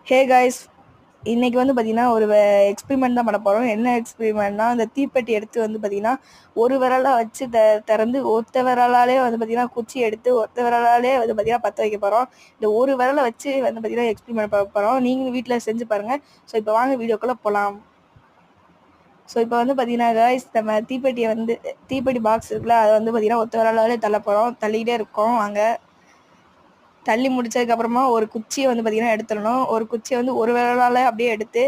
Hey guys, இன்னைக்கு வந்து பார்த்தீங்கன்னா ஒரு எக்ஸ்பிரிமெண்ட் தான் பண்ண போகிறோம். என்ன எக்ஸ்பிரிமெண்ட்னா, அந்த தீப்பெட்டி எடுத்து வந்து பார்த்தீங்கன்னா ஒரு விரலாக வச்சு திறந்து ஒத்த விரலாலே வந்து பார்த்தீங்கன்னா குச்சி எடுத்து ஒத்த விரலாலே வந்து பார்த்தீங்கன்னா பற்ற வைக்க போகிறோம். இந்த ஒரு விரலை வச்சு வந்து பார்த்தீங்கன்னா எக்ஸ்பிரிமெண்ட் பண்ண போகிறோம். நீங்களும் வீட்டில் செஞ்சு பாருங்கள். ஸோ இப்போ வாங்க வீடியோக்குள்ளே போகலாம். ஸோ இப்போ வந்து பார்த்தீங்கன்னா காய்ஸ், நம்ம தீப்பெட்டி பாக்ஸ் இருக்குல்ல, அதை வந்து பார்த்தீங்கன்னா ஒத்த விரலாலே தள்ள போகிறோம். தள்ளிக்கிட்டே இருக்கோம். வாங்க, தள்ளி முடிச்சதுக்கப்புறமா ஒரு குச்சியை வந்து பார்த்தீங்கன்னா எடுத்துடணும். ஒரு குச்சியை வந்து ஒரு விரலால் அப்படியே எடுத்து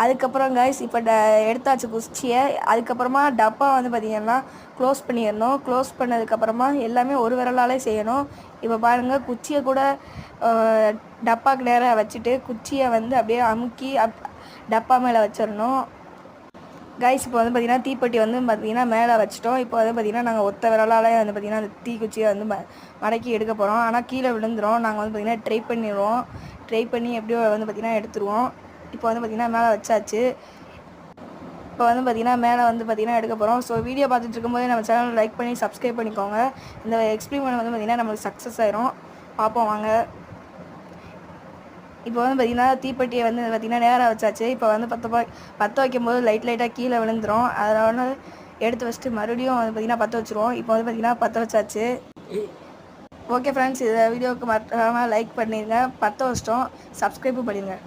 அதுக்கப்புறம் காய்ஸ் இப்போ எடுத்தாச்சு குச்சியை. அதுக்கப்புறமா டப்பா வந்து பார்த்திங்கன்னா க்ளோஸ் பண்ணிடணும். க்ளோஸ் பண்ணதுக்கப்புறமா எல்லாமே ஒரு விரலாலே செய்யணும். இப்போ பாருங்கள், குச்சியை கூட டப்பாக்கு நேராக வச்சுட்டு குச்சியை வந்து அப்படியே அமுக்கி டப்பா மேலே வச்சிடணும். கைஸ் இப்போ வந்து பார்த்திங்கன்னா தீப்பெட்டி வந்து பார்த்திங்கன்னா மேலே வச்சிட்டோம். இப்போ வந்து பார்த்திங்கன்னா நாங்கள் ஒத்த விரலாலே வந்து பார்த்திங்கன்னா அந்த தீக்குச்சியை வந்து மடக்கி எடுக்க போகிறோம். ஆனால் கீழே விழுந்துடும். நாங்கள் வந்து பார்த்திங்கன்னா ட்ரை பண்ணி எப்படியோ வந்து பார்த்திங்கன்னா எடுத்துருவோம். இப்போ வந்து பார்த்திங்கன்னா மேலே வச்சாச்சு. இப்போ வந்து பார்த்திங்கன்னா மேலே வந்து பார்த்திங்கன்னா எடுக்க போகிறோம். ஸோ வீடியோ பார்த்துட்டு இருக்கும்போது நம்ம சேனல் லைக் பண்ணி சப்ஸ்கிரைப் பண்ணிக்கோங்க. இந்த எக்ஸ்பிரிமெண்ட் வந்து பார்த்திங்கன்னா நம்மளுக்கு சக்ஸஸ் ஆயிரும். பார்ப்போம் வாங்க. இப்போ வந்து பார்த்திங்கன்னா தீப்பெட்டியை வந்து பார்த்திங்கன்னா நேராக வச்சாச்சு. இப்போ வந்து பற்ற வைக்கும்போது லைட்டாக கீழே விழுந்துடும். அதனால் எடுத்து வச்சுட்டு மறுபடியும் வந்து பார்த்திங்கன்னா பற்ற வச்சுருவோம். இப்போ வந்து பார்த்திங்கன்னா பற்ற வச்சாச்சு. ஓகே ஃப்ரெண்ட்ஸ், இந்த வீடியோவுக்கு மறக்காமல் லைக் பண்ணிடுங்க. பற்ற வச்சிட்டோம். சப்ஸ்கிரைபும் பண்ணிடுங்க.